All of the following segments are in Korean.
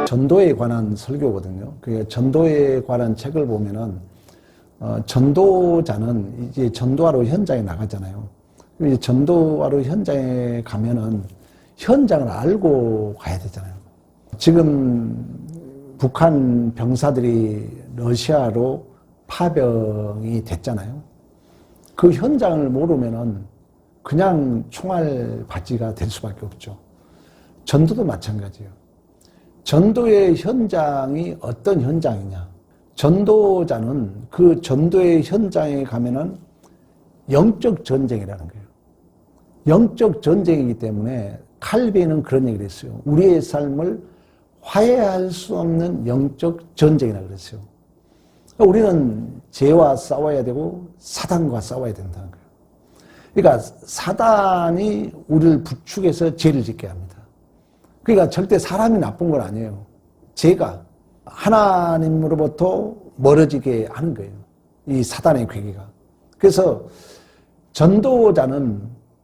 전도에 관한 설교거든요. 그 전도에 관한 책을 보면은 전도자는 이제 전도하러 현장에 나가잖아요. 이제 전도하러 현장에 가면은 현장을 알고 가야 되잖아요. 지금 북한 병사들이 러시아로 파병이 됐잖아요. 그 현장을 모르면은 그냥 총알 바지가 될 수밖에 없죠. 전도도 마찬가지예요. 전도의 현장이 어떤 현장이냐. 전도자는 그 전도의 현장에 가면은 영적 전쟁이라는 거예요. 영적 전쟁이기 때문에 칼빈은 그런 얘기를 했어요. 우리의 삶을 화해할 수 없는 영적 전쟁이라고 그랬어요. 우리는 죄와 싸워야 되고 사단과 싸워야 된다는 거예요. 그러니까 사단이 우리를 부추겨서 죄를 짓게 합니다. 그러니까 절대 사람이 나쁜 건 아니에요. 죄가 하나님으로부터 멀어지게 하는 거예요. 이 사단의 괴계가. 그래서 전도자는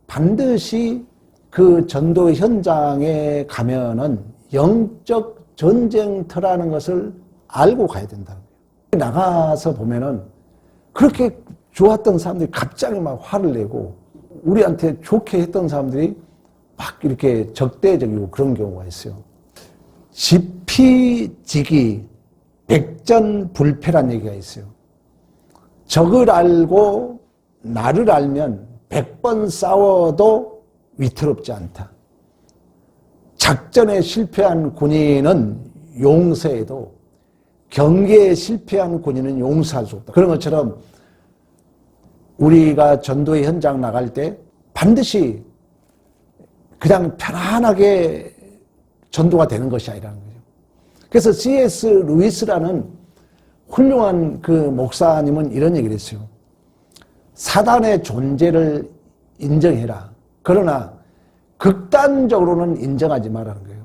반드시 그 전도 현장에 가면은 영적 전쟁터라는 것을 알고 가야 된다는 거예요. 나가서 보면은 그렇게 좋았던 사람들이 갑자기 막 화를 내고 우리한테 좋게 했던 사람들이 막 이렇게 적대적이고 그런 경우가 있어요. 지피지기 백전불패란 얘기가 있어요. 적을 알고 나를 알면 100번 싸워도 위태롭지 않다. 작전에 실패한 군인은 용서해도 경계에 실패한 군인은 용서할 수 없다. 그런 것처럼 우리가 전도의 현장 나갈 때 반드시 그냥 편안하게 전도가 되는 것이 아니라는 거죠. 그래서 C.S. 루이스라는 훌륭한 그 목사님은 이런 얘기를 했어요. 사단의 존재를 인정해라. 그러나 극단적으로는 인정하지 말라는 거예요.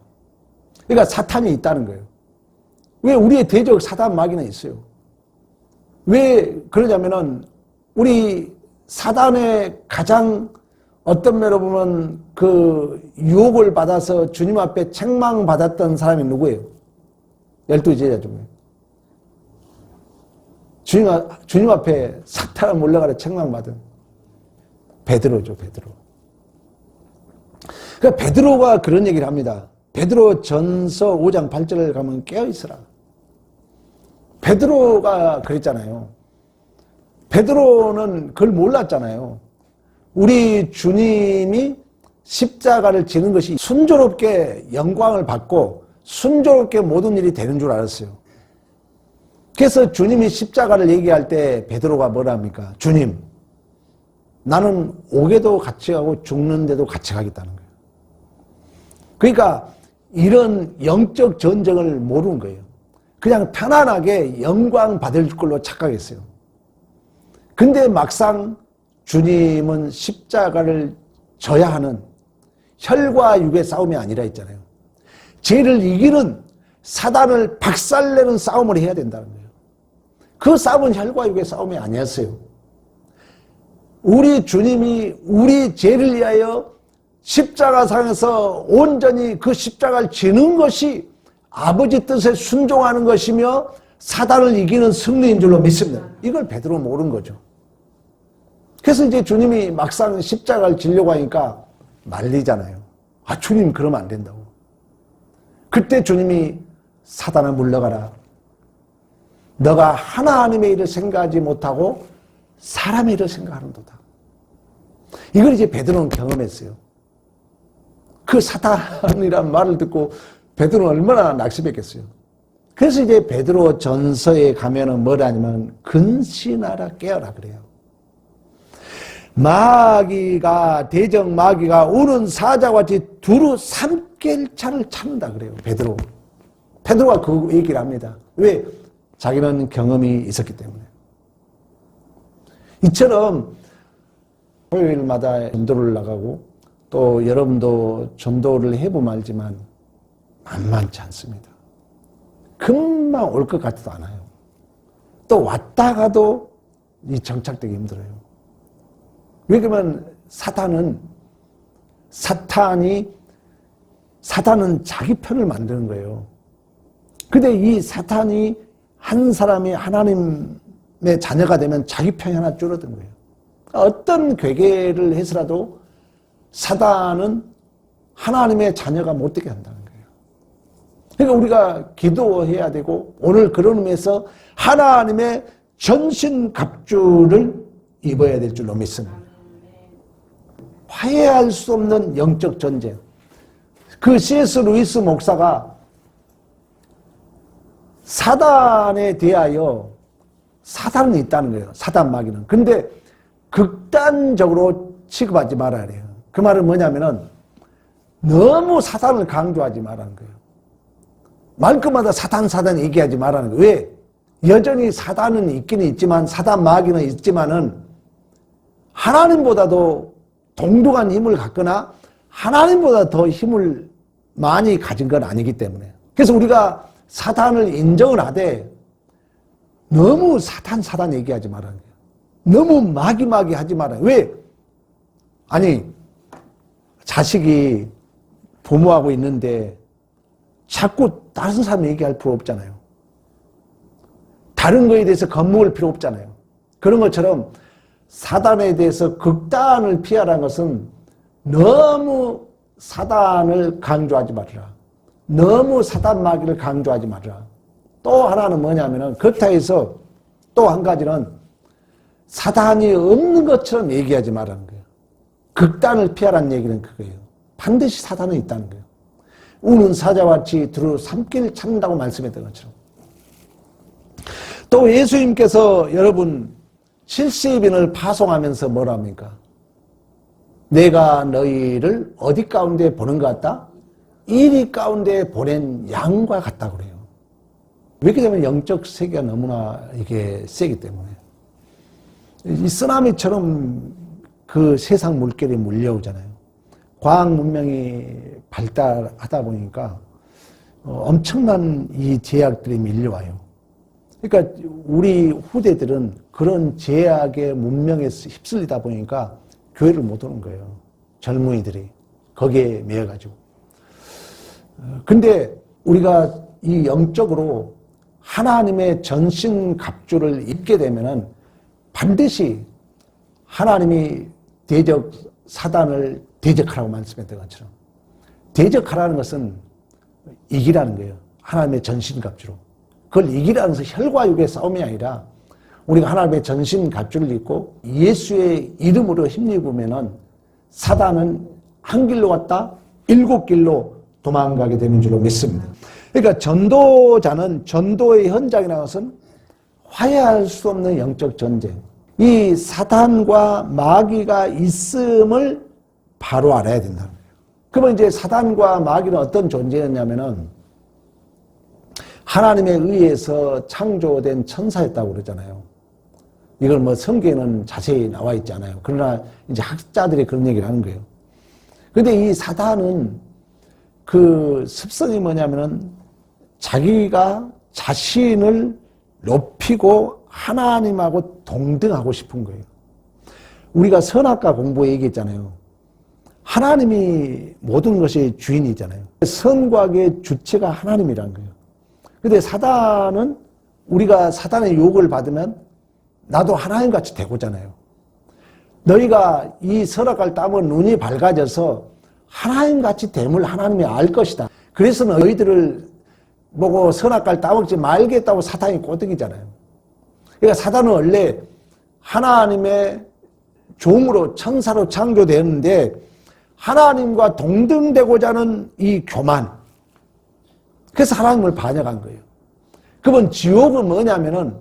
그러니까 사탄이 있다는 거예요. 왜 우리의 대적 사단 마귀는 있어요. 왜 그러냐면은 우리 사단의 가장 어떤 면으로 보면 그 유혹을 받아서 주님 앞에 책망받았던 사람이 누구예요? 12제자 중에. 주님 앞에 사탄아 몰려가라 책망받은 베드로죠, 베드로. 그러니까 베드로가 그런 얘기를 합니다. 베드로 전서 5장 8절을 가면 깨어있으라. 베드로가 그랬잖아요. 베드로는 그걸 몰랐잖아요. 우리 주님이 십자가를 지는 것이 순조롭게 영광을 받고 순조롭게 모든 일이 되는 줄 알았어요. 그래서 주님이 십자가를 얘기할 때 베드로가 뭐라 합니까? 주님, 나는 오게도 같이 가고 죽는데도 같이 가겠다는 거예요. 그러니까 이런 영적 전쟁을 모르는 거예요. 그냥 편안하게 영광 받을 걸로 착각했어요. 근데 막상 주님은 십자가를 져야 하는 혈과 육의 싸움이 아니라 했잖아요. 죄를 이기는 사단을 박살내는 싸움을 해야 된다는 거예요. 그 싸움은 혈과 육의 싸움이 아니었어요. 우리 주님이 우리 죄를 위하여 십자가상에서 온전히 그 십자가를 지는 것이 아버지 뜻에 순종하는 것이며 사단을 이기는 승리인 줄로 믿습니다. 이걸 베드로는 모르는 거죠. 그래서 이제 주님이 막상 십자가를 지려고 하니까 말리잖아요. 아, 주님 그러면 안 된다고. 그때 주님이 사단아 물러가라. 너가 하나님의 일을 생각하지 못하고 사람의 일을 생각하는도다. 이걸 이제 베드로는 경험했어요. 그 사단이란 말을 듣고 베드로는 얼마나 낙심했겠어요. 그래서 이제 베드로 전서에 가면은 뭐라 하냐면 근신하라 깨어라 그래요. 마귀가, 대적 마귀가 우는 사자와 같이 두루 삼킬 차를 찾는다 그래요. 베드로가 그 얘기를 합니다. 왜? 자기는 경험이 있었기 때문에. 이처럼 토요일마다 전도를 나가고 또 여러분도 전도를 해보면 알지만 만만치 않습니다. 금방 올 것 같지도 않아요. 또 왔다가도 이 정착되기 힘들어요. 왜 그러면 사단은 자기 편을 만드는 거예요. 근데 이 사탄이 한 사람이 하나님의 자녀가 되면 자기 편이 하나 줄어든 거예요. 어떤 괴계를 해서라도 사단은 하나님의 자녀가 못 되게 한다는 거예요. 그러니까 우리가 기도해야 되고 오늘 그런 의미에서 하나님의 전신갑주를 입어야 될 줄로 믿습니다. 화해할 수 없는 영적 전쟁. 그 C.S. 루이스 목사가 사단에 대하여 사단은 있다는 거예요. 사단 마귀는. 근데 극단적으로 취급하지 말아야 해요. 그 말은 뭐냐면은 너무 사단을 강조하지 말라는 거예요. 말끝마다 사단 얘기하지 말라는 거예요. 왜? 여전히 사단은 있기는 있지만 사단 마귀는 있지만은 하나님보다도 동등한 힘을 갖거나 하나님보다 더 힘을 많이 가진 건 아니기 때문에. 그래서 우리가 사단을 인정을 하되 너무 사단 얘기하지 말라는 거예요. 너무 마귀 하지 말아요. 왜? 아니 자식이 부모하고 있는데 자꾸 다른 사람 얘기할 필요 없잖아요. 다른 거에 대해서 겁먹을 필요 없잖아요. 그런 것처럼 사단에 대해서 극단을 피하라는 것은 너무 사단을 강조하지 말라. 너무 사단 마귀를 강조하지 말라. 또 하나는 뭐냐면은 그렇다 해서 또 한 가지는 사단이 없는 것처럼 얘기하지 말라는 거예요. 극단을 피하라는 얘기는 그거예요. 반드시 사단은 있다는 거예요. 우는 사자와 같이 두루 삼킬 찾는다고 말씀했던 것처럼. 또 예수님께서 여러분 70인을 파송하면서 뭐라 합니까? 내가 너희를 어디 가운데 보는 것 같다? 이리 가운데 보낸 양과 같다고 그래요. 왜 그러냐면 영적 세계가 너무나 이게 세기 때문에. 이 쓰나미처럼 그 세상 물결이 몰려오잖아요. 과학 문명이 발달하다 보니까 엄청난 이 제약들이 밀려와요. 그러니까 우리 후대들은 그런 제약의 문명에 휩쓸리다 보니까 교회를 못 오는 거예요. 젊은이들이 거기에 매여가지고. 근데 우리가 이 영적으로 하나님의 전신갑주를 입게 되면은 반드시 하나님이 대적 사단을 대적하라고 말씀했던 것처럼 대적하라는 것은 이기라는 거예요. 하나님의 전신갑주로. 그걸 이기라는 것은 혈과 육의 싸움이 아니라 우리가 하나님의 전신갑주를 입고 예수의 이름으로 힘입으면은 사단은 한 길로 갔다 7길로 도망가게 되는 줄로 믿습니다. 그러니까 전도자는 전도의 현장이라는 것은 화해할 수 없는 영적 전쟁. 이 사단과 마귀가 있음을 바로 알아야 된다는 거예요. 그러면 이제 사단과 마귀는 어떤 존재였냐면은 하나님에 의해서 창조된 천사였다고 그러잖아요. 이걸 뭐 성경에는 자세히 나와 있지 않아요. 그러나 이제 학자들이 그런 얘기를 하는 거예요. 근데 이 사단은 그 습성이 뭐냐면은 자기가 자신을 높이고 하나님하고 동등하고 싶은 거예요. 우리가 선악과 공부 얘기했잖아요. 하나님이 모든 것의 주인이잖아요. 선과 악의 주체가 하나님이란 거예요. 근데 사단은 우리가 사단의 유혹을 받으면 나도 하나님같이 되고잖아요. 너희가 이 선악과를 따면 눈이 밝아져서 하나님같이 됨을 하나님이 알 것이다. 그래서 너희들을 보고 선악과를 따먹지 말겠다고 사탄이 꼬드기잖아요. 그러니까 사단은 원래 하나님의 종으로 천사로 창조되었는데 하나님과 동등되고자 하는 이 교만. 그래서 하나님을 반역한 거예요. 그러면 지옥은 뭐냐면은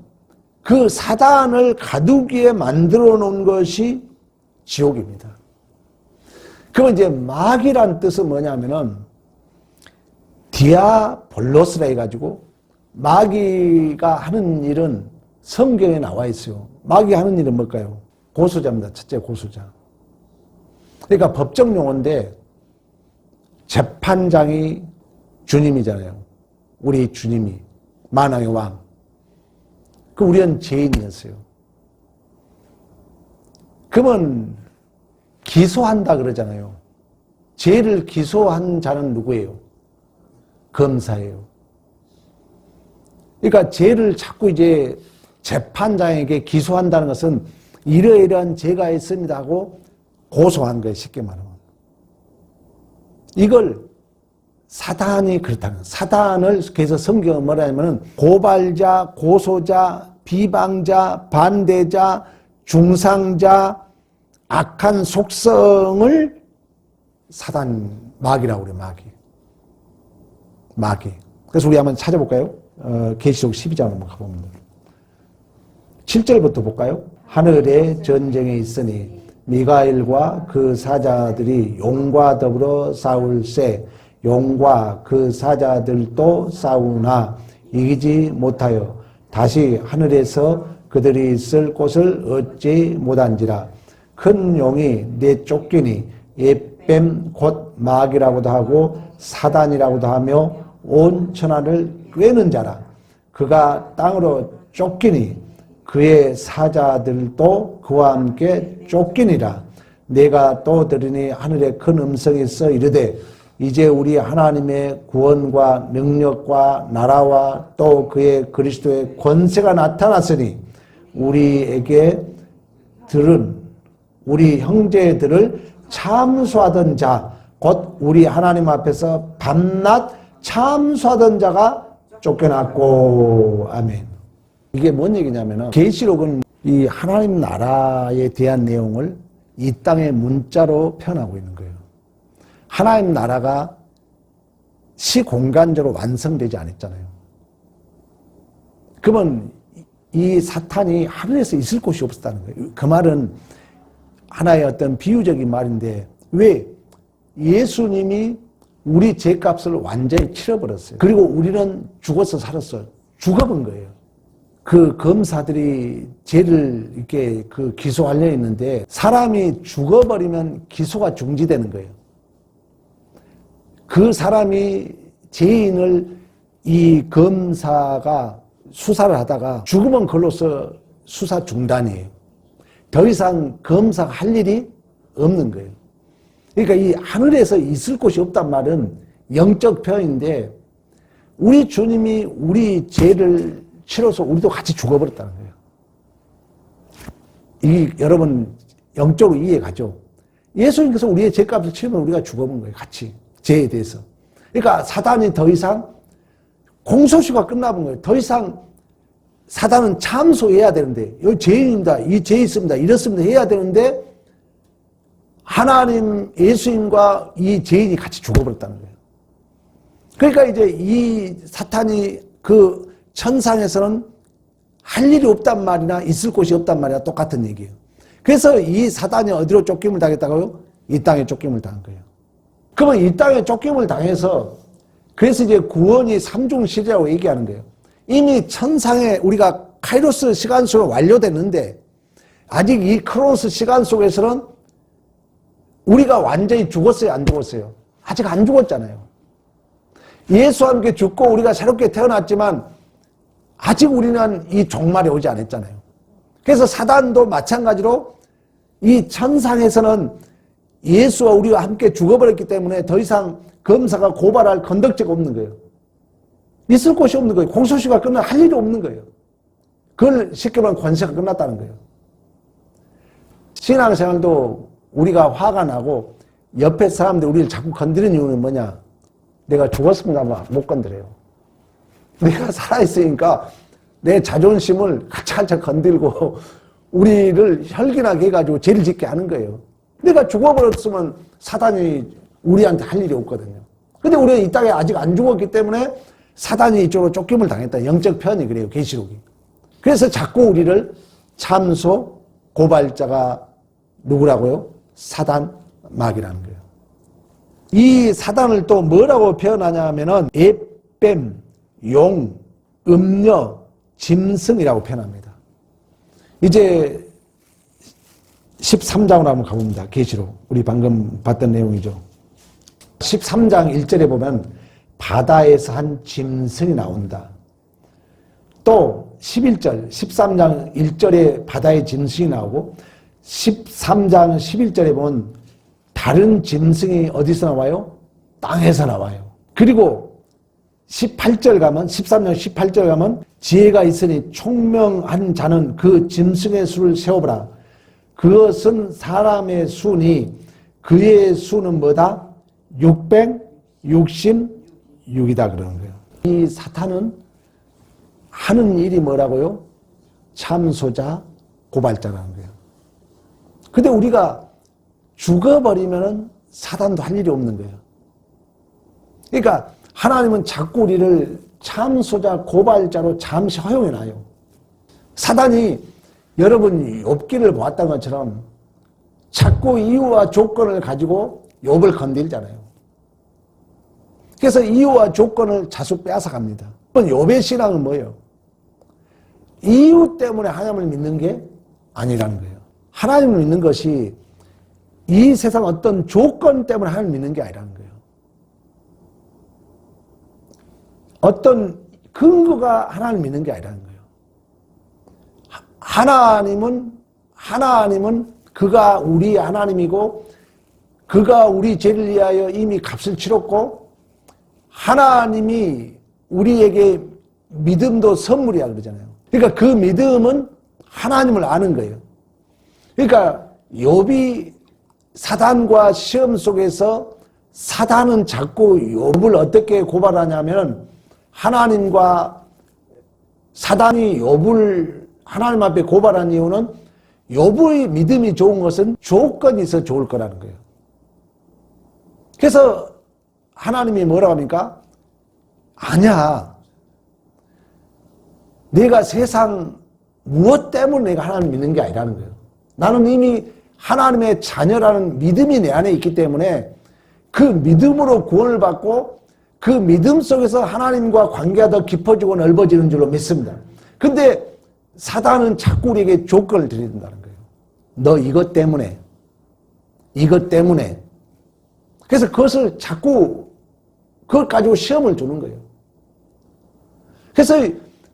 그 사단을 가두기에 만들어 놓은 것이 지옥입니다. 그러면 이제 마귀란 뜻은 뭐냐면은 디아볼로스라 해가지고 마귀가 하는 일은 성경에 나와 있어요. 마귀 하는 일은 뭘까요? 고소자입니다. 첫째 고소자. 그러니까 법정 용어인데 재판장이 주님이잖아요. 우리 주님이 만왕의 왕. 그 우리는 죄인이었어요. 그러면 기소한다 그러잖아요. 죄를 기소한 자는 누구예요? 검사예요. 그러니까 죄를 자꾸 이제 재판장에게 기소한다는 것은 이러이러한 죄가 있습니다 하고 고소한 거예요. 쉽게 말하면. 이걸 사단이 그렇다는 거예요. 사단을 그래서 성경은 뭐라 하냐면 고발자, 고소자, 비방자, 반대자, 중상자, 악한 속성을 사단 마귀라고 그래요. 마귀. 그래서 우리 한번 찾아볼까요? 계시록 12장 한번 가보면 돼요. 7절부터 볼까요? 하늘에 전쟁이 있으니 미가엘과 그 사자들이 용과 더불어 싸울세 용과 그 사자들도 싸우나 이기지 못하여 다시 하늘에서 그들이 있을 곳을 얻지 못한지라. 큰 용이 내쫓기니 옛뱀 곧 마귀라고도 하고 사단이라고도 하며 온 천하를 꿰는 자라. 그가 땅으로 쫓기니 그의 사자들도 그와 함께 쫓기니라. 내가 또 들으니 하늘에 큰 음성이 있어 이르되 이제 우리 하나님의 구원과 능력과 나라와 또 그의 그리스도의 권세가 나타났으니 우리에게 들은 우리 형제들을 참수하던 자 곧 우리 하나님 앞에서 밤낮 참수하던 자가 쫓겨났고. 아멘. 이게 뭔 얘기냐면은 계시록은 이 하나님 나라에 대한 내용을 이 땅의 문자로 표현하고 있는 거예요. 하나님 나라가 시공간적으로 완성되지 않았잖아요. 그러면 이 사탄이 하늘에서 있을 곳이 없었다는 거예요. 그 말은 하나의 어떤 비유적인 말인데 왜 예수님이 우리 죄값을 완전히 치러버렸어요. 그리고 우리는 죽어서 살았어요. 죽어본 거예요. 그 검사들이 죄를 이렇게 기소하려 했는데 사람이 죽어버리면 기소가 중지되는 거예요. 그 사람이 죄인을 이 검사가 수사를 하다가 죽으면 그걸로서 수사 중단이에요. 더 이상 검사가 할 일이 없는 거예요. 그러니까 이 하늘에서 있을 곳이 없단 말은 영적 표현인데 우리 주님이 우리 죄를 치러서 우리도 같이 죽어버렸다는 거예요. 이 여러분 영적으로 이해가죠? 예수님께서 우리의 죄값을 치르면 우리가 죽어본 거예요. 같이 죄에 대해서. 그러니까 사단이 더 이상 공소시효가 끝나본 거예요. 더 이상 사단은 참소해야 되는데 여기 죄인입니다. 이 죄 있습니다. 이렇습니다. 해야 되는데 하나님 예수님과 이 죄인이 같이 죽어버렸다는 거예요. 그러니까 이제 이 사탄이 그 천상에서는 할 일이 없단 말이나 있을 곳이 없단 말이나 똑같은 얘기예요. 그래서 이 사단이 어디로 쫓김을 당했다고요? 이 땅에 쫓김을 당한 거예요. 그러면 이 땅에 쫓김을 당해서 그래서 이제 구원이 삼중시대라고 얘기하는 거예요. 이미 천상에 우리가 카이로스 시간 속에 완료됐는데 아직 이 크로스 시간 속에서는 우리가 완전히 죽었어요? 안 죽었어요? 아직 안 죽었잖아요. 예수와 함께 죽고 우리가 새롭게 태어났지만 아직 우리는 이 종말에 오지 않았잖아요. 그래서 사단도 마찬가지로 이 천상에서는 예수와 우리와 함께 죽어버렸기 때문에 더 이상 검사가 고발할 건덕지가 없는 거예요. 있을 곳이 없는 거예요. 공소시효가 끝나 할 일이 없는 거예요. 그걸 쉽게 말하면 권세가 끝났다는 거예요. 신앙생활도 우리가 화가 나고 옆에 사람들이 우리를 자꾸 건드리는 이유는 뭐냐? 내가 죽었습니다만 못 건드려요. 내가 살아있으니까 내 자존심을 가차가차 건들고 우리를 혈기나게 해가지고 죄를 짓게 하는 거예요. 내가 죽어버렸으면 사단이 우리한테 할 일이 없거든요. 근데 우리는 이 땅에 아직 안 죽었기 때문에 사단이 이쪽으로 쫓김을 당했다. 영적 표현이 그래요. 계시록이. 그래서 자꾸 우리를 참소, 고발자가 누구라고요? 사단, 마귀라는 거예요. 이 사단을 또 뭐라고 표현하냐 하면은 앱뱀, 용, 음녀, 짐승이라고 표현합니다. 이제 13장으로 한번 가봅니다. 계시록. 우리 방금 봤던 내용이죠. 13장 1절에 보면 바다에서 한 짐승이 나온다. 또 11절, 13장 1절에 바다의 짐승이 나오고 13장 11절에 보면 다른 짐승이 어디서 나와요? 땅에서 나와요. 그리고 18절 가면 13장 18절 가면 지혜가 있으니 총명한 자는 그 짐승의 수를 세워보라. 그것은 사람의 수니 그의 수는 뭐다? 666이다 그러는 거예요. 이 사탄은 하는 일이 뭐라고요? 참소자, 고발자라는 거예요. 근데 우리가 죽어버리면은 사단도 할 일이 없는 거예요. 그러니까 하나님은 자꾸 우리를 참소자, 고발자로 잠시 허용해놔요. 사단이 여러분 욥기를 보았던 것처럼 자꾸 이유와 조건을 가지고 욥을 건들잖아요. 그래서 이유와 조건을 자주 빼앗아갑니다. 욥의 신앙은 뭐예요? 이유 때문에 하나님을 믿는 게 아니라는 거예요. 하나님을 믿는 것이 이 세상 어떤 조건 때문에 하나님을 믿는 게 아니라는 거예요. 어떤 근거가 하나님을 믿는 게 아니라는 거예요. 하나님은 그가 우리 하나님이고 그가 우리 죄를 위하여 이미 값을 치렀고 하나님이 우리에게 믿음도 선물이야 그러잖아요. 그러니까 그 믿음은 하나님을 아는 거예요. 그러니까 욥이 사단과 시험 속에서 사단은 자꾸 욥을 어떻게 고발하냐면 하나님과 사단이 욥을 하나님 앞에 고발한 이유는 욥의 믿음이 좋은 것은 조건이 있어 좋을 거라는 거예요. 그래서 하나님이 뭐라고 합니까? 아니야. 내가 세상 무엇 때문에 내가 하나님 믿는 게 아니라는 거예요. 나는 이미 하나님의 자녀라는 믿음이 내 안에 있기 때문에 그 믿음으로 구원을 받고 그 믿음 속에서 하나님과 관계가 더 깊어지고 넓어지는 줄로 믿습니다. 근데 사단은 자꾸 우리에게 조건을 드린다는 거예요. 너 이것 때문에. 그래서 그것을 자꾸 그걸 가지고 시험을 주는 거예요. 그래서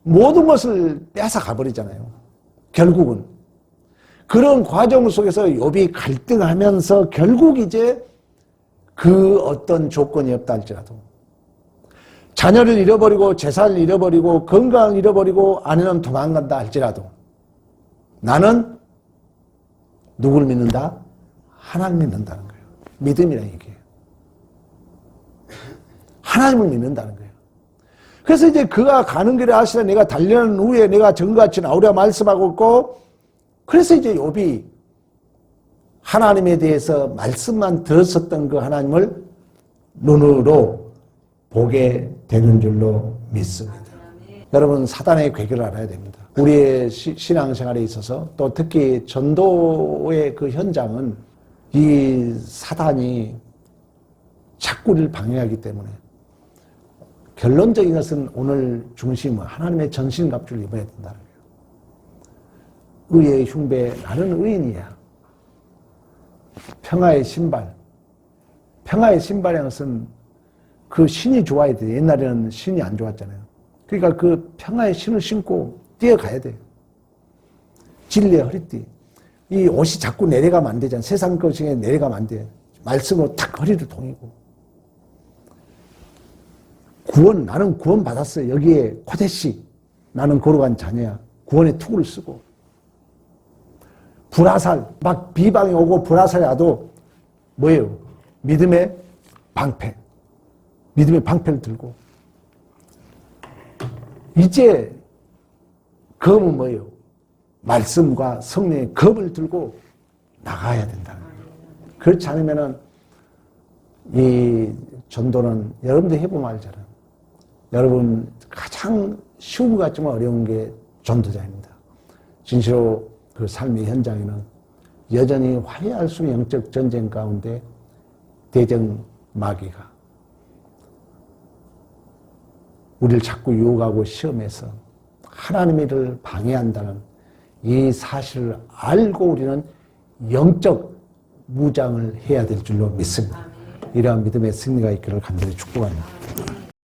모든 것을 뺏어 가버리잖아요. 결국은. 그런 과정 속에서 욥이 갈등하면서 결국 이제 그 어떤 조건이 없다 할지라도 자녀를 잃어버리고 재산을 잃어버리고 건강을 잃어버리고 아내는 도망간다 할지라도 나는 누구를 믿는다? 하나님을 믿는다는 거예요. 믿음이란 얘기예요. 하나님을 믿는다는 거예요. 그래서 이제 그가 가는 길에 하시라 내가 달려는 후에 내가 정같이 나오려 말씀하고 있고 그래서 이제 욥이 하나님에 대해서 말씀만 들었었던 그 하나님을 눈으로 보게 되는 줄로 믿습니다. 여러분 사단의 괴계를 알아야 됩니다. 우리의 신앙생활에 있어서 또 특히 전도의 그 현장은 이 사단이 자꾸 우리를 방해하기 때문에 결론적인 것은 오늘 중심은 하나님의 전신갑주를 입어야 된다는 거예요. 의의 흉배 나는 의인이야. 평화의 신발. 평화의 신발이라는 것은 그 신이 좋아야 돼요. 옛날에는 신이 안 좋았잖아요. 그러니까 그 평화의 신을 신고 뛰어가야 돼요. 진리의 허리띠. 이 옷이 자꾸 내려가면 안 되잖아요. 세상 것에 내려가면 안 돼요. 말씀으로 탁 허리를 동이고. 구원, 나는 구원 받았어요. 여기에 코데시. 나는 거룩한 자녀야. 구원의 투구를 쓰고. 불화살, 막 비방이 오고 불화살이 와도 뭐예요? 믿음의 방패. 믿음의 방패를 들고. 이제 검은 뭐예요? 말씀과 성령의 검을 들고 나가야 된다는 거예요. 그렇지 않으면은 이 전도는 여러분들 해보면 알잖아요. 여러분 가장 쉬운 것 같지만 어려운 게 전도자입니다. 진실로 그 삶의 현장에는 여전히 화해할 수 없는 영적 전쟁 가운데 대적 마귀가 우리를 자꾸 유혹하고 시험해서 하나님의 일을 방해한다는 이 사실을 알고 우리는 영적 무장을 해야 될 줄로 믿습니다. 이러한 믿음의 승리가 있기를 간절히 축복합니다.